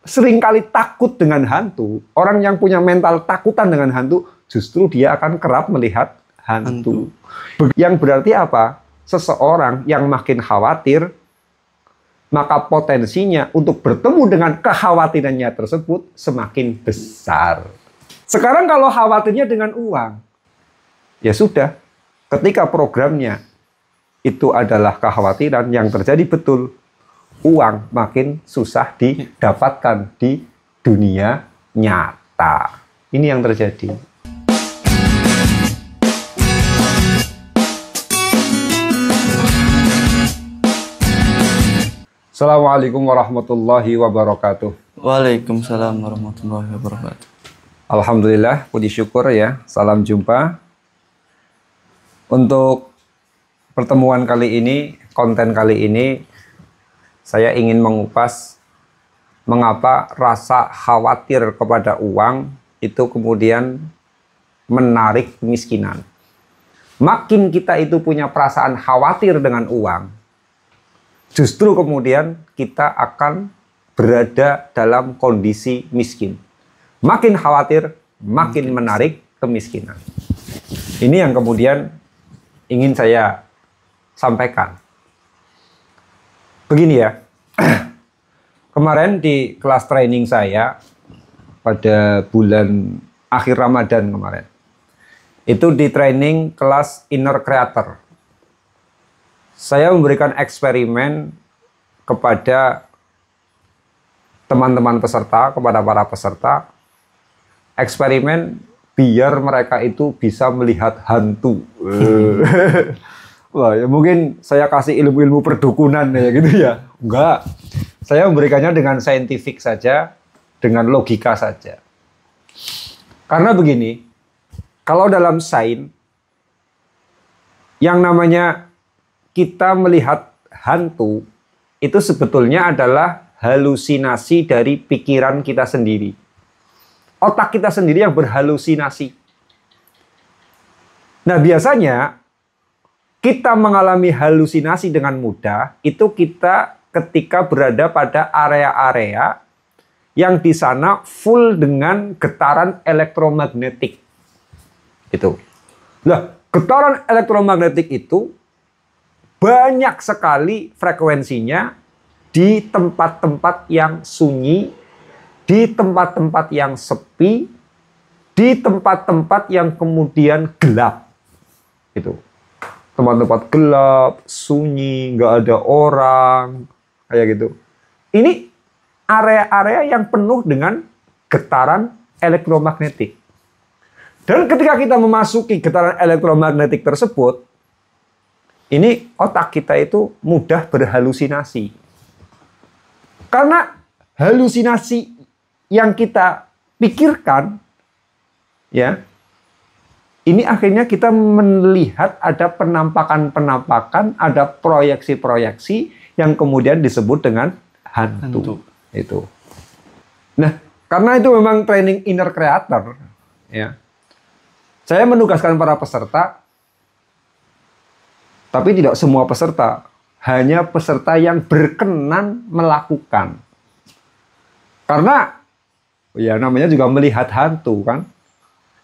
seringkali takut dengan hantu, orang yang punya mental takutan dengan hantu, justru dia akan kerap melihat hantu. Yang berarti apa? Seseorang yang makin khawatir, maka potensinya untuk bertemu dengan kekhawatirannya tersebut semakin besar. Sekarang kalau khawatirnya dengan uang, ya sudah, ketika programnya itu adalah kekhawatiran yang terjadi betul, uang makin susah didapatkan di dunia nyata. Ini yang terjadi. Assalamualaikum warahmatullahi wabarakatuh. Waalaikumsalam warahmatullahi wabarakatuh. Alhamdulillah, puji syukur ya. Salam jumpa. Untuk pertemuan kali ini, konten kali ini, saya ingin mengupas mengapa rasa khawatir kepada uang itu kemudian menarik kemiskinan. Makin kita itu punya perasaan khawatir dengan uang, justru kemudian kita akan berada dalam kondisi miskin. Makin khawatir, makin menarik kemiskinan. Ini yang kemudian ingin saya sampaikan. Begini ya, kemarin di kelas training saya pada bulan akhir Ramadan kemarin, itu di training kelas Inner Creator. Saya memberikan eksperimen kepada teman-teman peserta, kepada para peserta, eksperimen biar mereka itu bisa melihat hantu. Wah, ya mungkin saya kasih ilmu-ilmu perdukunan ya gitu ya. Enggak. Saya memberikannya dengan saintifik saja, dengan logika saja. Karena begini, kalau dalam sains, yang namanya kita melihat hantu, itu sebetulnya adalah halusinasi dari pikiran kita sendiri. Otak kita sendiri yang berhalusinasi. Nah, biasanya kita mengalami halusinasi dengan mudah, itu kita ketika berada pada area-area yang di sana full dengan getaran elektromagnetik. Itu. Nah, getaran elektromagnetik itu banyak sekali frekuensinya di tempat-tempat yang sunyi, di tempat-tempat yang sepi, di tempat-tempat yang kemudian gelap. Itu. Tempat-tempat gelap, sunyi, nggak ada orang, kayak gitu. Ini area-area yang penuh dengan getaran elektromagnetik. Dan ketika kita memasuki getaran elektromagnetik tersebut, ini otak kita itu mudah berhalusinasi. Karena halusinasi yang kita pikirkan, ya, ini akhirnya kita melihat ada penampakan-penampakan, ada proyeksi-proyeksi yang kemudian disebut dengan hantu. Itu. Nah, karena itu memang training inner creator, ya. Saya menugaskan para peserta, tapi tidak semua peserta, hanya peserta yang berkenan melakukan. Karena ya namanya juga melihat hantu kan.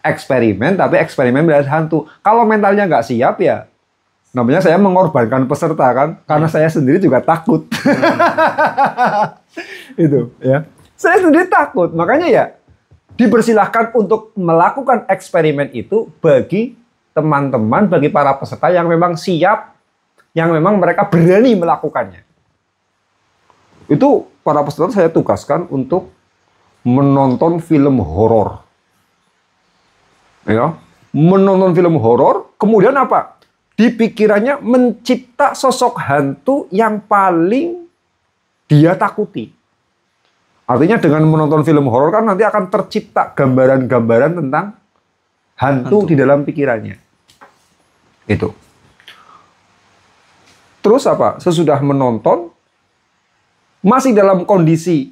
Eksperimen, tapi eksperimen melihat hantu. Kalau mentalnya nggak siap ya, namanya saya mengorbankan peserta kan, karena saya sendiri juga takut. Itu ya, saya sendiri takut. Makanya ya dipersilahkan untuk melakukan eksperimen itu bagi teman-teman, bagi para peserta yang memang siap, yang memang mereka berani melakukannya. Itu para peserta saya tugaskan untuk menonton film horor. Ya, menonton film horor, kemudian apa? Di pikirannya mencipta sosok hantu yang paling dia takuti. Artinya dengan menonton film horor kan nanti akan tercipta gambaran-gambaran tentang hantu di dalam pikirannya. Itu. Terus apa? Sesudah menonton, masih dalam kondisi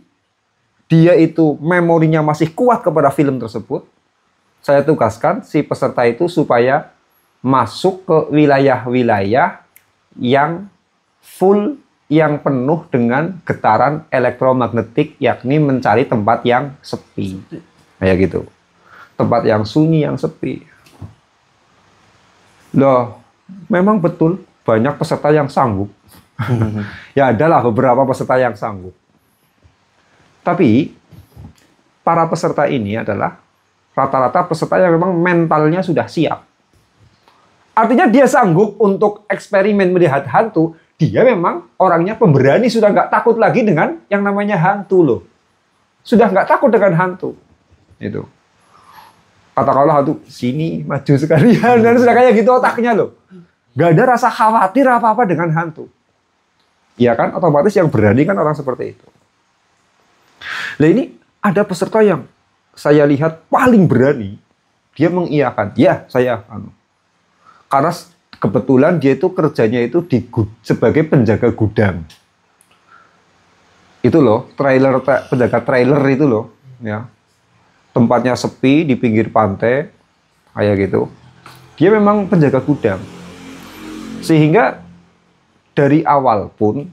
dia itu memorinya masih kuat kepada film tersebut, saya tugaskan si peserta itu supaya masuk ke wilayah-wilayah yang full yang penuh dengan getaran elektromagnetik, yakni mencari tempat yang sepi. Kayak gitu. Tempat yang sunyi, yang sepi. Loh, memang betul banyak peserta yang sanggup. Ya adalah beberapa peserta yang sanggup. Tapi para peserta ini adalah rata-rata peserta yang memang mentalnya sudah siap. Artinya dia sanggup untuk eksperimen melihat hantu. Dia memang orangnya pemberani, sudah nggak takut lagi dengan yang namanya hantu loh. Sudah nggak takut dengan hantu. Itu. Katakanlah hantu, sini maju sekalian. Dan sudah kayak gitu otaknya loh. Nggak ada rasa khawatir apa-apa dengan hantu. Ya kan, otomatis yang berani kan orang seperti itu. Nah ini ada peserta yang saya lihat paling berani. Dia mengiyakan, ya saya karena kebetulan dia itu kerjanya itu sebagai penjaga gudang. Itu loh, penjaga trailer itu loh, ya. Tempatnya sepi di pinggir pantai, kayak gitu. Dia memang penjaga gudang. Sehingga dari awal pun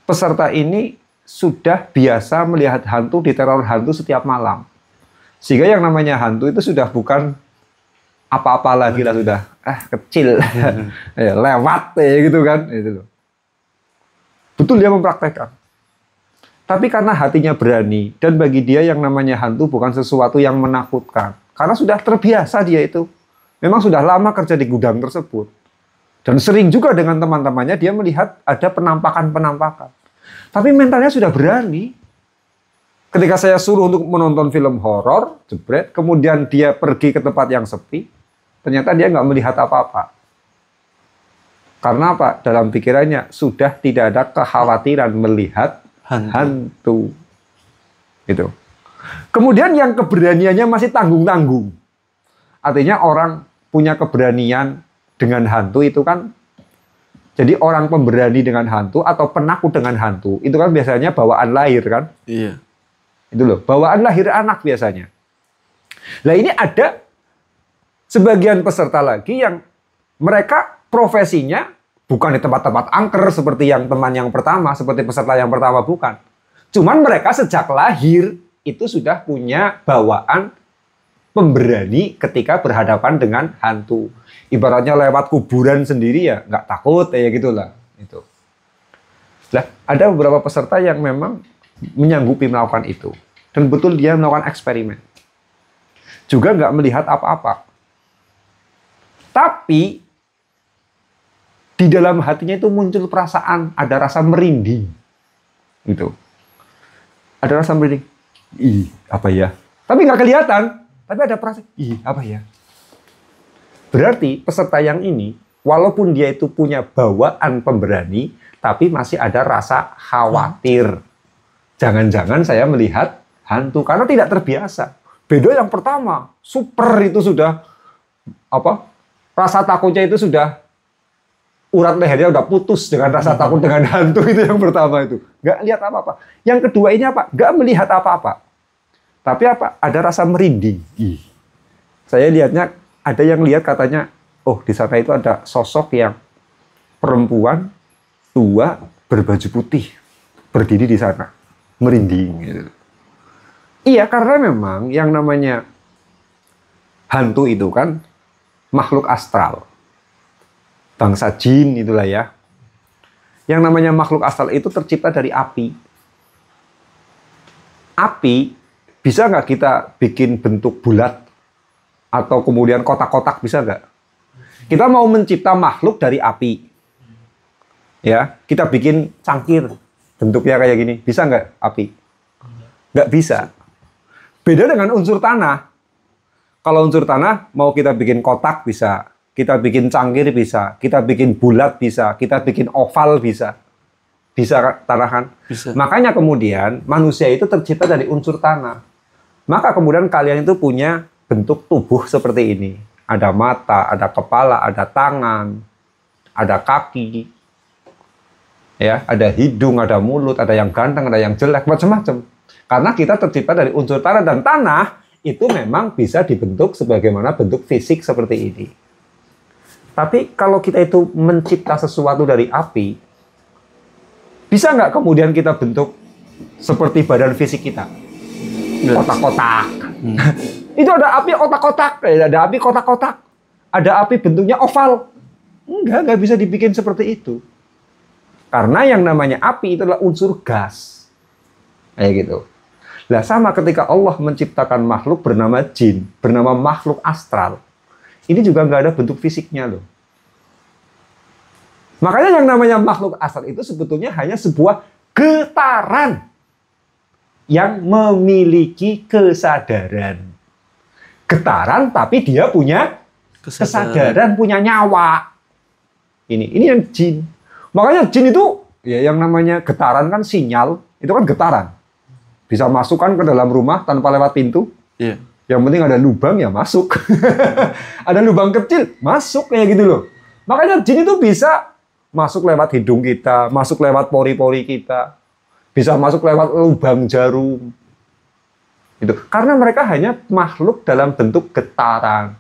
peserta ini sudah biasa melihat hantu, diteror hantu setiap malam. Sehingga yang namanya hantu itu sudah bukan apa-apa lagi lah, sudah kecil. Ya, lewat ya gitu kan, itu loh. Betul dia mempraktekkan. Tapi karena hatinya berani dan bagi dia yang namanya hantu bukan sesuatu yang menakutkan. Karena sudah terbiasa dia itu. Memang sudah lama kerja di gudang tersebut. Dan sering juga dengan teman-temannya dia melihat ada penampakan-penampakan. Tapi mentalnya sudah berani. Ketika saya suruh untuk menonton film horor, jebret, kemudian dia pergi ke tempat yang sepi, ternyata dia nggak melihat apa-apa. Karena apa? Dalam pikirannya sudah tidak ada kekhawatiran melihat hantu. Itu. Kemudian yang keberaniannya masih tanggung-tanggung. Artinya orang punya keberanian dengan hantu itu kan, jadi orang pemberani dengan hantu atau penakut dengan hantu itu kan biasanya bawaan lahir kan? Iya. Itu loh, bawaan lahir anak biasanya. Nah ini ada sebagian peserta lagi yang mereka profesinya bukan di tempat-tempat angker seperti yang teman yang pertama, seperti peserta yang pertama, bukan. Cuman mereka sejak lahir itu sudah punya bawaan pemberani ketika berhadapan dengan hantu. Ibaratnya lewat kuburan sendiri ya nggak takut ya gitulah. Itu. Nah, ada beberapa peserta yang memang menyanggupi melakukan itu. Dan betul dia melakukan eksperimen. Juga nggak melihat apa-apa. Tapi di dalam hatinya itu muncul perasaan, ada rasa merinding. Gitu. Ada rasa merinding. Ih, apa ya? Tapi nggak kelihatan. Tapi ada perasaan, ih, apa ya? Berarti peserta yang ini, walaupun dia itu punya bawaan pemberani, tapi masih ada rasa khawatir. Jangan-jangan saya melihat hantu, karena tidak terbiasa. Beda yang pertama, super itu sudah, rasa takutnya itu sudah, urat lehernya udah putus dengan rasa takut dengan hantu itu yang pertama itu. Nggak lihat apa-apa. Yang kedua ini apa? Nggak melihat apa-apa. Tapi apa? Ada rasa merinding. Saya lihatnya, ada yang lihat katanya, oh di sana itu ada sosok yang perempuan tua berbaju putih berdiri di sana, merinding. Gitu. Iya, karena memang yang namanya hantu itu kan makhluk astral, bangsa jin itulah ya. Yang namanya makhluk astral itu tercipta dari api. Api bisa nggak kita bikin bentuk bulat? Atau kemudian kotak-kotak, bisa nggak? Kita mau mencipta makhluk dari api. Ya, kita bikin cangkir. Bentuknya kayak gini. Bisa nggak api? Nggak bisa. Beda dengan unsur tanah. Kalau unsur tanah, mau kita bikin kotak bisa. Kita bikin cangkir bisa. Kita bikin bulat bisa. Kita bikin oval bisa. Bisa tanah kan? Bisa. Makanya kemudian manusia itu tercipta dari unsur tanah. Maka kemudian kalian itu punya bentuk tubuh seperti ini. Ada mata, ada kepala, ada tangan, ada kaki. Ya, ada hidung, ada mulut, ada yang ganteng, ada yang jelek, macam-macam. Karena kita tercipta dari unsur tanah, dan tanah itu memang bisa dibentuk sebagaimana bentuk fisik seperti ini. Tapi kalau kita itu mencipta sesuatu dari api, Bisa nggak kemudian kita bentuk seperti badan fisik kita? Kotak-kotak. Itu ada api otak-kotak, ada api kotak-kotak, ada api bentuknya oval. Nggak bisa dibikin seperti itu. Karena yang namanya api itu adalah unsur gas. Kayak gitu. Nah, sama ketika Allah menciptakan makhluk bernama jin, bernama makhluk astral. Ini juga nggak ada bentuk fisiknya loh. Makanya yang namanya makhluk astral itu sebetulnya hanya sebuah getaran yang memiliki kesadaran. Getaran tapi dia punya kesadaran, punya nyawa. Ini yang jin. Makanya jin itu ya yang namanya getaran kan sinyal, itu kan getaran. Bisa masukkan ke dalam rumah tanpa lewat pintu. Iya. Yang penting ada lubang ya masuk. Ada lubang kecil, masuk kayak gitu loh. Makanya jin itu bisa masuk lewat hidung kita, masuk lewat pori-pori kita, bisa masuk lewat lubang jarum. Itu karena mereka hanya makhluk dalam bentuk getaran.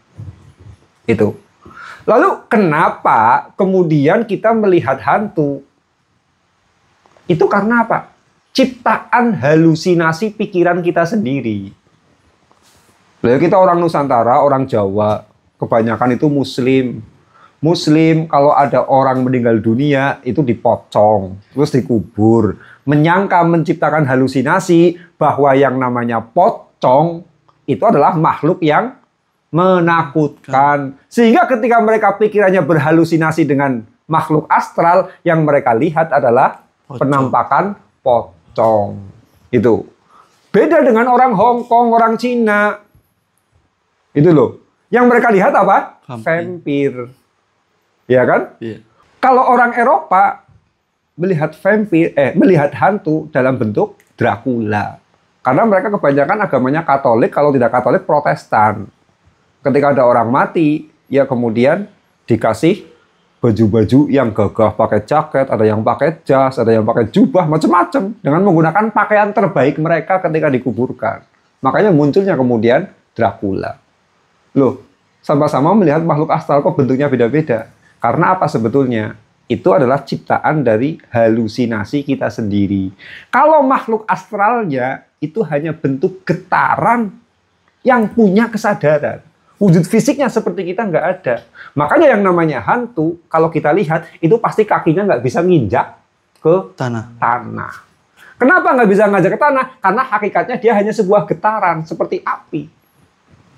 Itu. Lalu kenapa kemudian kita melihat hantu? Itu karena apa? Ciptaan halusinasi pikiran kita sendiri. Lalu kita orang Nusantara, orang Jawa, kebanyakan itu Muslim. Muslim kalau ada orang meninggal dunia itu dipocong, terus dikubur. Menyangka menciptakan halusinasi bahwa yang namanya pocong itu adalah makhluk yang menakutkan. Sehingga ketika mereka pikirannya berhalusinasi dengan makhluk astral, yang mereka lihat adalah penampakan pocong. Itu. Beda dengan orang Hong Kong, orang Cina. Itu loh. Yang mereka lihat apa? Vampir. Ya kan? Iya. Kalau orang Eropa melihat vampir, melihat hantu dalam bentuk Dracula. Karena mereka kebanyakan agamanya Katolik, kalau tidak Katolik Protestan. Ketika ada orang mati, ya kemudian dikasih baju-baju yang gagah, pakai jaket, ada yang pakai jas, ada yang pakai jubah, macam-macam dengan menggunakan pakaian terbaik mereka ketika dikuburkan. Makanya munculnya kemudian Dracula. Loh, sama-sama melihat makhluk astral kok bentuknya beda-beda. Karena apa sebetulnya? Itu adalah ciptaan dari halusinasi kita sendiri. Kalau makhluk astralnya itu hanya bentuk getaran yang punya kesadaran. Wujud fisiknya seperti kita nggak ada. Makanya yang namanya hantu, kalau kita lihat, itu pasti kakinya nggak bisa nginjak ke tanah. Kenapa nggak bisa ngajak ke tanah? Karena hakikatnya dia hanya sebuah getaran, seperti api.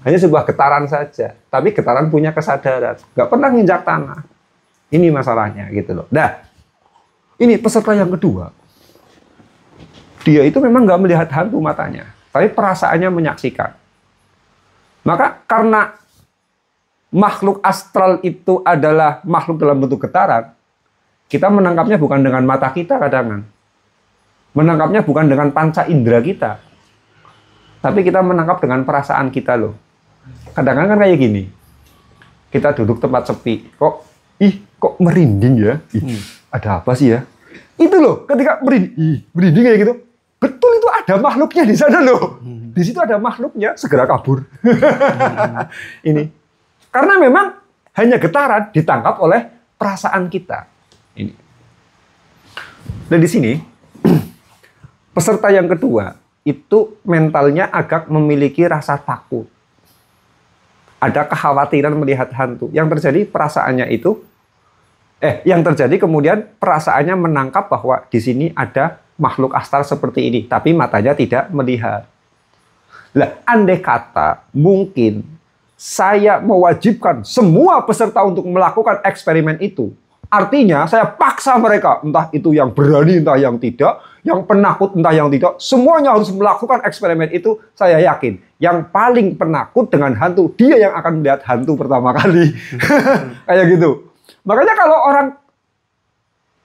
Hanya sebuah getaran saja. Tapi getaran punya kesadaran. Nggak pernah nginjak tanah. Ini masalahnya gitu loh. Nah, ini peserta yang kedua. Dia itu memang nggak melihat hantu matanya. Tapi perasaannya menyaksikan. Maka karena makhluk astral itu adalah makhluk dalam bentuk getaran, kita menangkapnya bukan dengan mata kita kadang-kadang. Menangkapnya bukan dengan panca indera kita. Tapi kita menangkap dengan perasaan kita loh. Kadang-kadang kan kayak gini. Kita duduk tempat sepi. Kok merinding ya? Ada apa sih ya? Itu loh, ketika merinding kayak gitu. Betul itu ada makhluknya di sana loh. Di situ ada makhluknya, segera kabur. Ini. Karena memang hanya getaran ditangkap oleh perasaan kita. Ini. Dan di sini peserta yang kedua itu mentalnya agak memiliki rasa takut. Ada kekhawatiran melihat hantu. Yang terjadi perasaannya itu yang terjadi kemudian perasaannya menangkap bahwa di sini ada makhluk astral seperti ini, tapi matanya tidak melihat. Lah, andai kata mungkin saya mewajibkan semua peserta untuk melakukan eksperimen itu, artinya saya paksa mereka, entah itu yang berani, entah yang tidak, yang penakut, entah yang tidak, semuanya harus melakukan eksperimen itu. Saya yakin yang paling penakut dengan hantu, dia yang akan melihat hantu pertama kali. Kayak gitu. Makanya kalau orang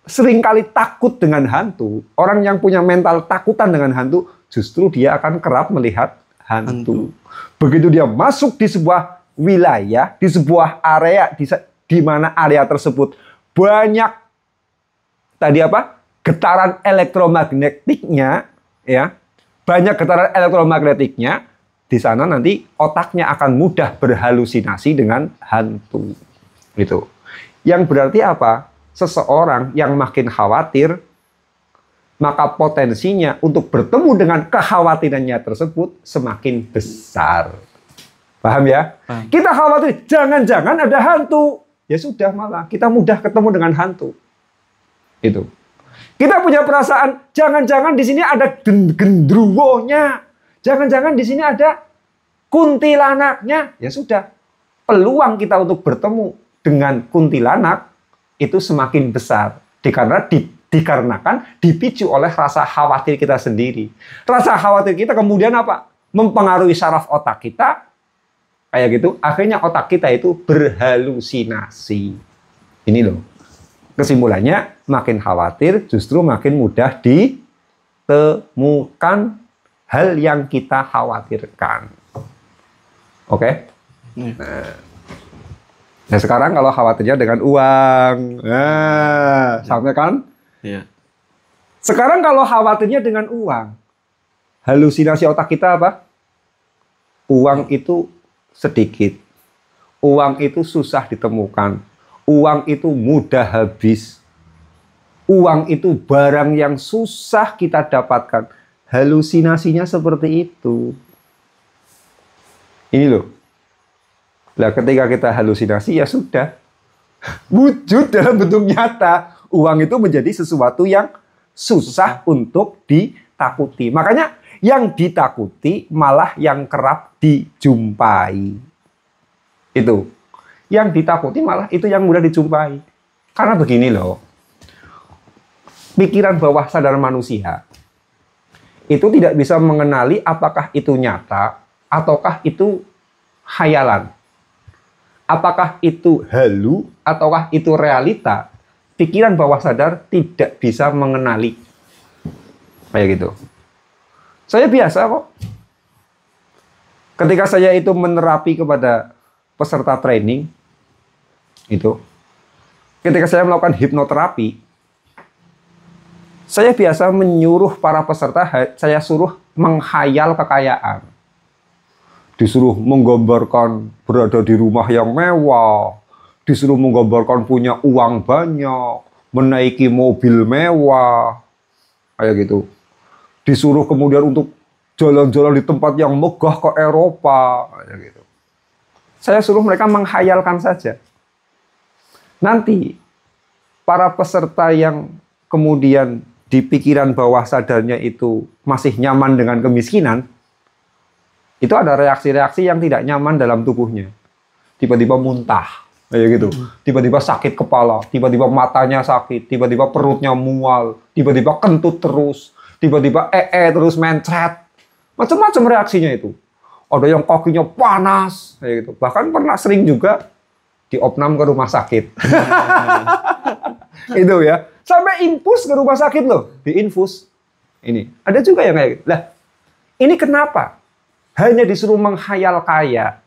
seringkali takut dengan hantu, orang yang punya mental takutan dengan hantu, justru dia akan kerap melihat hantu. Begitu dia masuk di sebuah wilayah, di sebuah area, di mana area tersebut banyak getaran elektromagnetiknya, ya, banyak getaran elektromagnetiknya, di sana nanti otaknya akan mudah berhalusinasi dengan hantu. Gitu. Yang berarti apa? Seseorang yang makin khawatir maka potensinya untuk bertemu dengan kekhawatirannya tersebut semakin besar. Paham ya? Paham. Kita khawatir, jangan-jangan ada hantu. Ya sudah, malah kita mudah ketemu dengan hantu. Itu. Kita punya perasaan, jangan-jangan di sini ada gendruwonya. Jangan-jangan di sini ada kuntilanaknya. Ya sudah. Peluang kita untuk bertemu dengan kuntilanak itu semakin besar. Dikarenakan dipicu oleh rasa khawatir kita sendiri. Rasa khawatir kita kemudian apa? Mempengaruhi saraf otak kita. Kayak gitu. Akhirnya otak kita itu berhalusinasi. Ini loh. Kesimpulannya, makin khawatir justru makin mudah ditemukan hal yang kita khawatirkan. Oke? Nah, sekarang kalau khawatirnya dengan uang. Nah, sampai kan? Iya. Sekarang kalau khawatirnya dengan uang. Halusinasi otak kita apa? Uang itu sedikit. Uang itu susah ditemukan. Uang itu mudah habis. Uang itu barang yang susah kita dapatkan. Halusinasinya seperti itu. Ini loh. Nah, ketika kita halusinasi, ya sudah. Wujud dalam bentuk nyata. Uang itu menjadi sesuatu yang susah untuk ditakuti. Makanya yang ditakuti malah yang kerap dijumpai. Itu. Yang ditakuti malah itu yang mudah dijumpai. Karena begini loh. Pikiran bawah sadar manusia itu tidak bisa mengenali apakah itu nyata ataukah itu khayalan. Apakah itu halu ataukah itu realita. Pikiran bawah sadar tidak bisa mengenali. Kayak gitu. Saya biasa kok. Ketika saya itu menerapi kepada peserta training, itu ketika saya melakukan hipnoterapi, saya biasa menyuruh para peserta, saya suruh menghayal kekayaan. Disuruh menggambarkan berada di rumah yang mewah, disuruh menggambarkan punya uang banyak, menaiki mobil mewah, kayak gitu. Disuruh kemudian untuk jalan-jalan di tempat yang megah ke Eropa, kayak gitu. Saya suruh mereka menghayalkan saja. Nanti para peserta yang kemudian di pikiran bawah sadarnya itu masih nyaman dengan kemiskinan, itu ada reaksi-reaksi yang tidak nyaman dalam tubuhnya. Tiba-tiba muntah, kayak gitu. Tiba-tiba sakit kepala, tiba-tiba matanya sakit, tiba-tiba perutnya mual, tiba-tiba kentut terus, tiba-tiba terus mencret. Macam-macam reaksinya itu. Ada yang kakinya panas, kayak gitu. Bahkan pernah sering juga diopnam ke rumah sakit. Itu ya. Sampai infus ke rumah sakit loh, diinfus. Ini. Ada juga yang kayak gitu. Lah, ini kenapa? Hanya disuruh menghayal kaya.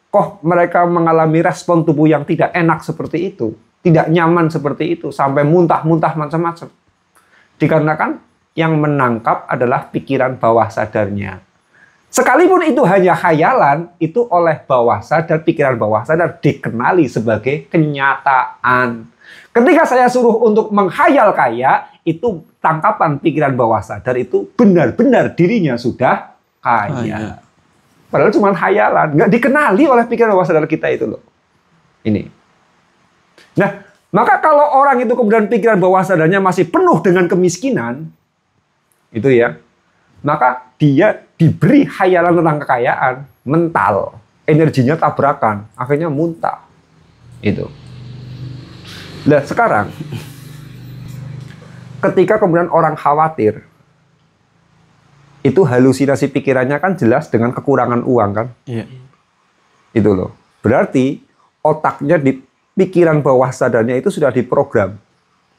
Kok mereka mengalami respon tubuh yang tidak enak seperti itu, tidak nyaman seperti itu, sampai muntah-muntah macam-macam. Dikarenakan yang menangkap adalah pikiran bawah sadarnya. Sekalipun itu hanya khayalan, itu oleh bawah sadar, pikiran bawah sadar dikenali sebagai kenyataan. Ketika saya suruh untuk menghayal kaya, itu tangkapan pikiran bawah sadar itu benar-benar dirinya sudah kaya. Padahal cuma khayalan, nggak dikenali oleh pikiran bawah sadar kita itu loh. Ini. Nah, maka kalau orang itu kemudian pikiran bawah sadarnya masih penuh dengan kemiskinan, itu ya, maka dia diberi khayalan tentang kekayaan, mental, energinya tabrakan, akhirnya muntah. Itu. Nah, sekarang ketika kemudian orang khawatir, itu halusinasi pikirannya kan jelas dengan kekurangan uang kan? Iya. Itu loh. Berarti otaknya di pikiran bawah sadarnya itu sudah diprogram.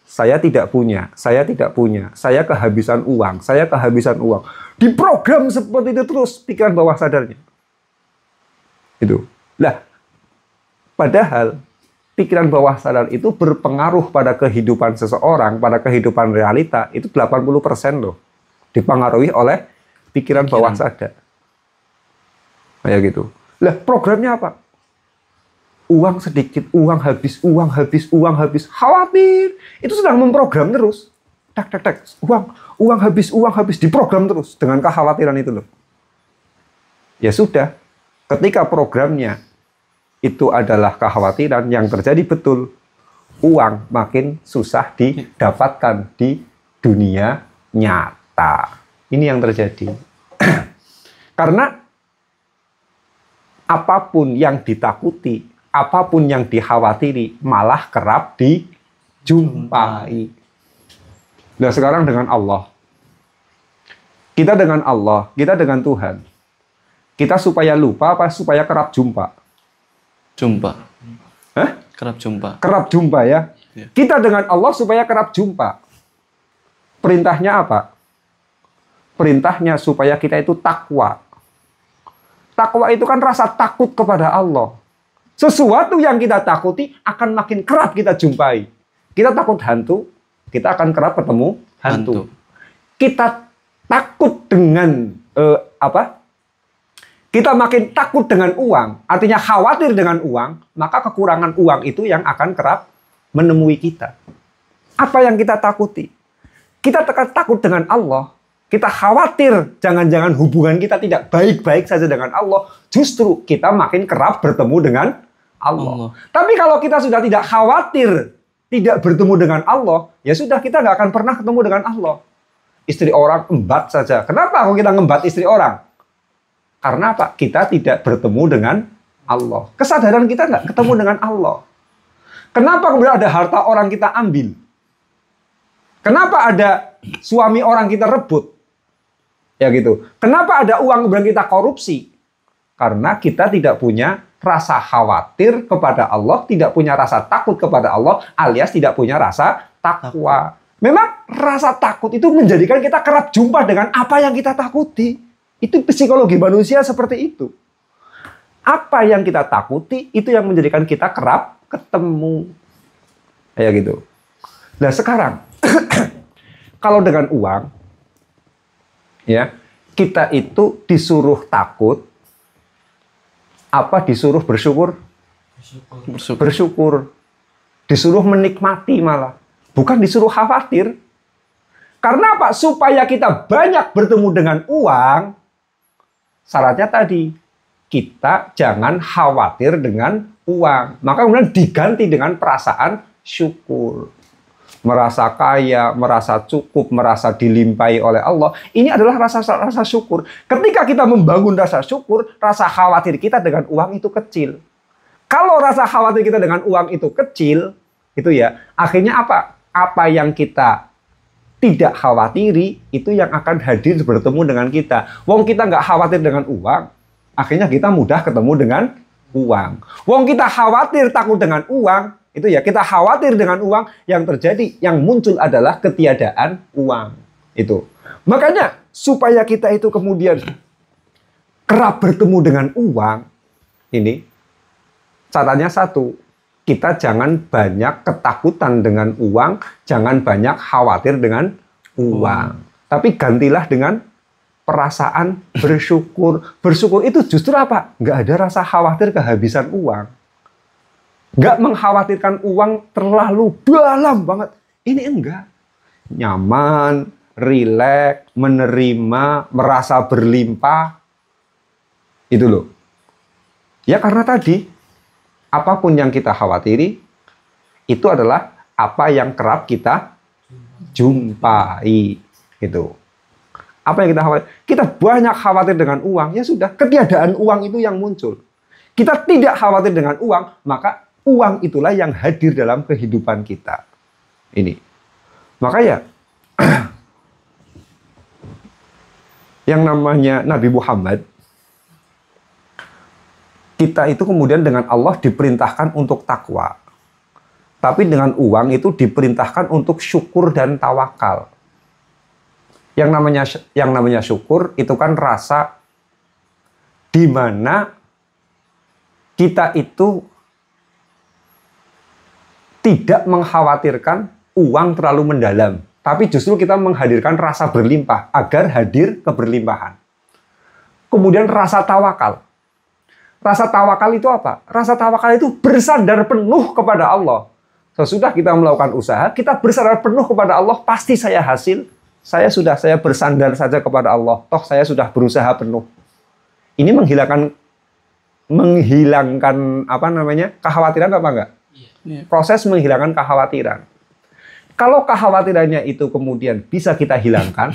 Saya tidak punya, saya tidak punya, saya kehabisan uang, saya kehabisan uang. Diprogram seperti itu terus pikiran bawah sadarnya. Itu. Lah, padahal pikiran bawah sadar itu berpengaruh pada kehidupan seseorang, pada kehidupan realita, itu 80% loh. Dipengaruhi oleh pikiran bawah sadar. Kayak gitu. Lah, programnya apa? Uang sedikit, uang habis, uang habis, uang habis. Khawatir. Itu sedang memprogram terus. Tak, tak, tak. Uang habis, diprogram terus dengan kekhawatiran itu loh. Ya sudah, ketika programnya itu adalah kekhawatiran yang terjadi betul, uang makin susah didapatkan di dunia nyata. Ini yang terjadi. Karena apapun yang ditakuti, apapun yang dikhawatiri, malah kerap dijumpai. Nah sekarang dengan Allah. Kita dengan Allah, kita dengan Tuhan. Kita supaya lupa apa supaya kerap jumpa? Jumpa. Hah? Kerap jumpa. Kerap jumpa ya. Kita dengan Allah supaya kerap jumpa. Perintahnya apa? Perintahnya supaya kita itu takwa. Takwa itu kan rasa takut kepada Allah. Sesuatu yang kita takuti akan makin kerap kita jumpai. Kita takut hantu, kita akan kerap ketemu hantu. Kita takut dengan Kita makin takut dengan uang, artinya khawatir dengan uang, maka kekurangan uang itu yang akan kerap menemui kita. Apa yang kita takuti? Kita takut dengan Allah. Kita khawatir jangan-jangan hubungan kita tidak baik-baik saja dengan Allah. Justru kita makin kerap bertemu dengan Allah. Tapi kalau kita sudah tidak khawatir tidak bertemu dengan Allah, ya sudah kita nggak akan pernah ketemu dengan Allah. Istri orang embat saja. Kenapa kalau kita ngembat istri orang? Karena apa? Kita tidak bertemu dengan Allah. Kesadaran kita nggak ketemu dengan Allah. Kenapa kemudian ada harta orang kita ambil? Kenapa ada suami orang kita rebut? Ya gitu. Kenapa ada uang kemudian kita korupsi? Karena kita tidak punya rasa khawatir kepada Allah, tidak punya rasa takut kepada Allah, alias tidak punya rasa takwa. Memang rasa takut itu menjadikan kita kerap jumpa dengan apa yang kita takuti. Itu psikologi manusia seperti itu. Apa yang kita takuti, itu yang menjadikan kita kerap ketemu. Ya gitu. Nah sekarang, kalau dengan uang, ya kita itu disuruh takut, apa disuruh bersyukur? Bersyukur. Disuruh menikmati malah. Bukan disuruh khawatir. Karena apa? Supaya kita banyak bertemu dengan uang, syaratnya tadi, kita jangan khawatir dengan uang. Maka kemudian diganti dengan perasaan syukur. Merasa kaya, merasa cukup, merasa dilimpahi oleh Allah. Ini adalah rasa syukur. Ketika kita membangun rasa syukur, rasa khawatir kita dengan uang itu kecil. Kalau rasa khawatir kita dengan uang itu kecil, itu ya, akhirnya apa? Apa yang kita tidak khawatiri, itu yang akan hadir bertemu dengan kita. Wong kita nggak khawatir dengan uang, akhirnya kita mudah ketemu dengan uang. Wong kita khawatir takut dengan uang, itu ya, kita khawatir dengan uang, yang terjadi, yang muncul adalah ketiadaan uang. Itu. Makanya, supaya kita itu kemudian kerap bertemu dengan uang, ini, caranya satu, kita jangan banyak ketakutan dengan uang, jangan banyak khawatir dengan uang. Tapi gantilah dengan perasaan bersyukur. Bersyukur itu justru apa? Nggak ada rasa khawatir kehabisan uang. Nggak mengkhawatirkan uang terlalu dalam banget. Ini enggak. Nyaman, rileks, menerima, merasa berlimpah. Itu loh. Ya karena tadi, apapun yang kita khawatiri, itu adalah apa yang kerap kita jumpai. Gitu. Apa yang kita khawatir? Kita banyak khawatir dengan uang, ya sudah, ketiadaan uang itu yang muncul. Kita tidak khawatir dengan uang, maka uang itulah yang hadir dalam kehidupan kita. Ini. Maka ya, yang namanya Nabi Muhammad, kita itu kemudian dengan Allah diperintahkan untuk takwa. Tapi dengan uang itu diperintahkan untuk syukur dan tawakal. Yang namanya syukur itu kan rasa di mana kita itu tidak mengkhawatirkan uang terlalu mendalam, tapi justru kita menghadirkan rasa berlimpah agar hadir keberlimpahan. Kemudian rasa tawakal. Rasa tawakal itu apa? Rasa tawakal itu bersandar penuh kepada Allah. Sesudah kita melakukan usaha, kita bersandar penuh kepada Allah, pasti saya hasil. Saya bersandar saja kepada Allah. Toh saya sudah berusaha penuh. Ini menghilangkan kekhawatiran apa enggak? Proses menghilangkan kekhawatiran. Kalau kekhawatirannya itu kemudian bisa kita hilangkan,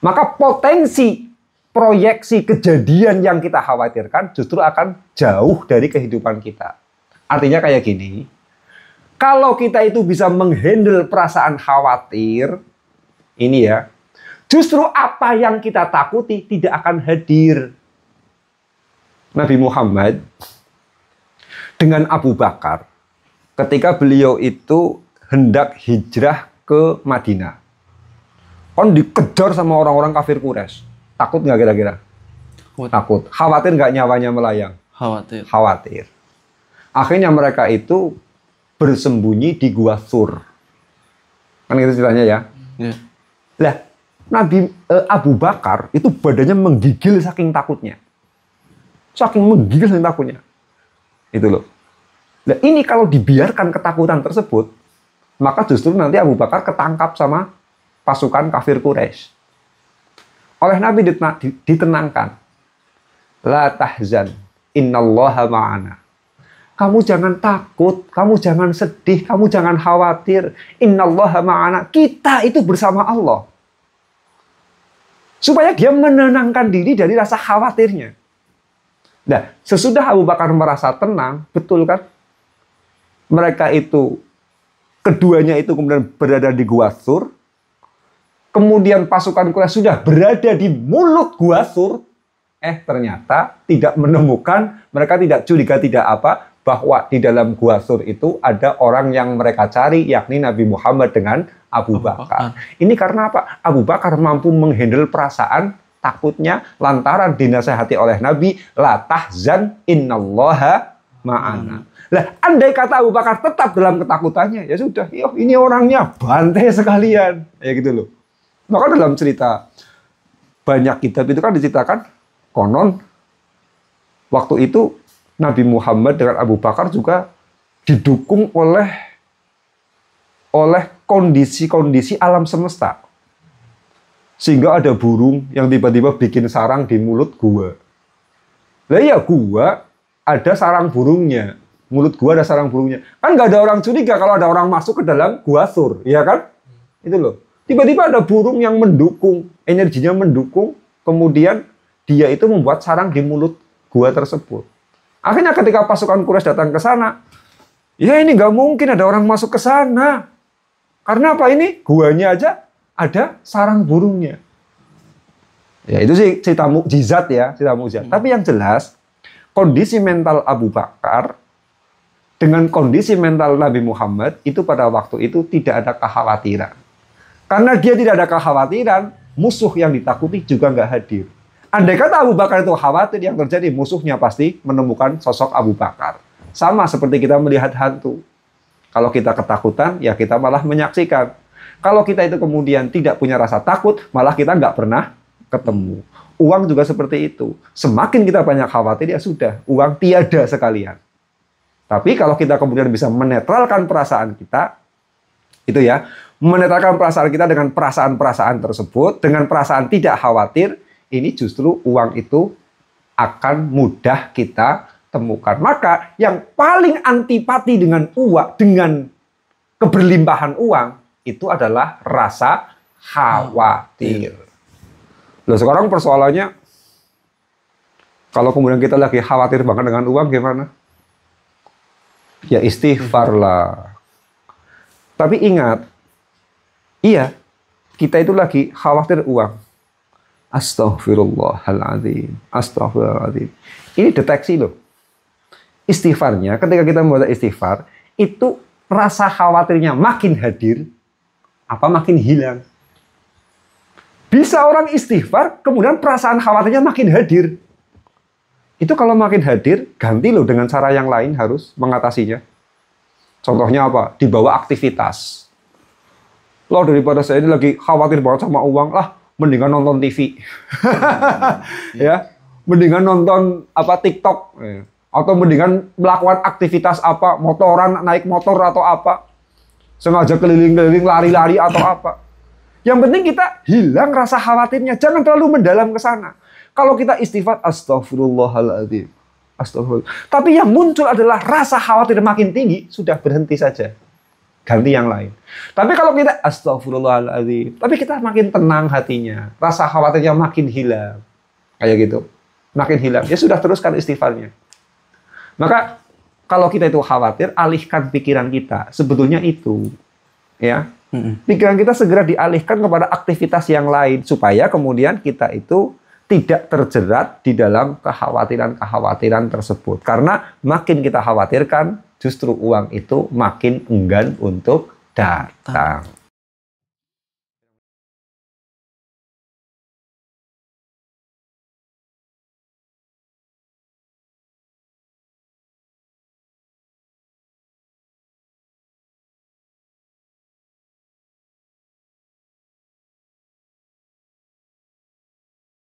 maka potensi proyeksi kejadian yang kita khawatirkan justru akan jauh dari kehidupan kita. Artinya kayak gini, kalau kita itu bisa menghandle perasaan khawatir, ini ya, justru apa yang kita takuti tidak akan hadir. Nabi Muhammad dengan Abu Bakar, ketika beliau itu hendak hijrah ke Madinah, kan dikejar sama orang-orang kafir Quraisy. Takut nggak kira-kira? Takut. Khawatir nggak nyawanya melayang? Khawatir. Akhirnya mereka itu bersembunyi di Gua Thur. Kan gitu ceritanya ya. Lah, Nabi Abu Bakar itu badannya menggigil saking takutnya. Saking menggigil saking takutnya. Itu loh. Nah, ini kalau dibiarkan ketakutan tersebut, maka justru nanti Abu Bakar ketangkap sama pasukan kafir Quraisy. Oleh Nabi ditenangkan. La tahzan, innallaha ma'ana. Kamu jangan takut, kamu jangan sedih, kamu jangan khawatir. Innallaha ma'ana. Kita itu bersama Allah. Supaya dia menenangkan diri dari rasa khawatirnya. Nah, sesudah Abu Bakar merasa tenang, betul kan? Mereka itu, keduanya itu kemudian berada di Gua Thur. Kemudian pasukan Quraisy sudah berada di mulut Gua Thur. Ternyata tidak menemukan, mereka tidak curiga, tidak apa, bahwa di dalam Gua Thur itu ada orang yang mereka cari, yakni Nabi Muhammad dengan Abu Bakar. Ini karena apa? Abu Bakar mampu menghandle perasaan takutnya lantaran dinasehati oleh Nabi, la tahzan innallaha ma'ana. Lah, andai kata Abu Bakar tetap dalam ketakutannya, ya sudah, ini orangnya bantai sekalian, ya gitu loh. Maka dalam cerita banyak kitab itu kan diceritakan konon waktu itu Nabi Muhammad dengan Abu Bakar juga didukung oleh kondisi-kondisi alam semesta. Sehingga ada burung yang tiba-tiba bikin sarang di mulut gua. Lah ya gua ada sarang burungnya. Mulut gua ada sarang burungnya. Kan nggak ada orang curiga kalau ada orang masuk ke dalam Gua Thur, ya kan? Itu loh. Tiba-tiba ada burung yang mendukung, energinya mendukung, kemudian dia itu membuat sarang di mulut gua tersebut. Akhirnya ketika pasukan Quraisy datang ke sana, ya ini nggak mungkin ada orang masuk ke sana. Karena apa ini? Guanya aja ada sarang burungnya. Ya itu sih cerita mukjizat ya, cerita mukjizat. Tapi yang jelas, kondisi mental Abu Bakar dengan kondisi mental Nabi Muhammad itu pada waktu itu tidak ada kekhawatiran. Karena dia tidak ada kekhawatiran, musuh yang ditakuti juga nggak hadir. Andai kata Abu Bakar itu khawatir, yang terjadi musuhnya pasti menemukan sosok Abu Bakar. Sama seperti kita melihat hantu. Kalau kita ketakutan, ya kita malah menyaksikan. Kalau kita itu kemudian tidak punya rasa takut, malah kita nggak pernah ketemu. Uang juga seperti itu. Semakin kita banyak khawatir, ya sudah, uang tiada sekalian. Tapi kalau kita kemudian bisa menetralkan perasaan kita, itu ya, menetralkan perasaan kita dengan perasaan-perasaan tersebut, dengan perasaan tidak khawatir, ini justru uang itu akan mudah kita temukan. Maka yang paling antipati dengan uang, dengan keberlimpahan uang, itu adalah rasa khawatir. Loh sekarang persoalannya, kalau kemudian kita lagi khawatir banget dengan uang, gimana? Ya istighfar lah. Tapi ingat, iya, kita itu lagi khawatir uang. Astaghfirullahaladzim. Astaghfirullahaladzim. Ini deteksi loh. Istighfarnya, ketika kita membaca istighfar, itu rasa khawatirnya makin hadir, apa makin hilang. Bisa orang istighfar, kemudian perasaan khawatirnya makin hadir. Itu kalau makin hadir, ganti loh dengan cara yang lain harus mengatasinya. Contohnya apa? Dibawa aktivitas. Loh daripada saya ini lagi khawatir banget sama uang, lah mendingan nonton TV. Ya, mendingan nonton apa TikTok. Atau mendingan melakukan aktivitas apa, motoran, naik motor atau apa. Sengaja keliling-keliling, lari-lari atau apa. Yang penting kita hilang rasa khawatirnya. Jangan terlalu mendalam ke sana. Kalau kita istighfar, astagfirullahaladzim. Astagfirullah. Tapi yang muncul adalah rasa khawatir makin tinggi, sudah berhenti saja. Ganti yang lain. Tapi kalau kita astagfirullahaladzim, tapi kita makin tenang hatinya. Rasa khawatirnya makin hilang. Kayak gitu. Makin hilang. Ya sudah, teruskan istighfarnya. Maka kalau kita itu khawatir, alihkan pikiran kita. Sebetulnya itu. Ya. Pikiran kita segera dialihkan kepada aktivitas yang lain. Supaya kemudian kita itu tidak terjerat di dalam kekhawatiran-kekhawatiran tersebut. Karena makin kita khawatirkan, justru uang itu makin enggan untuk datang.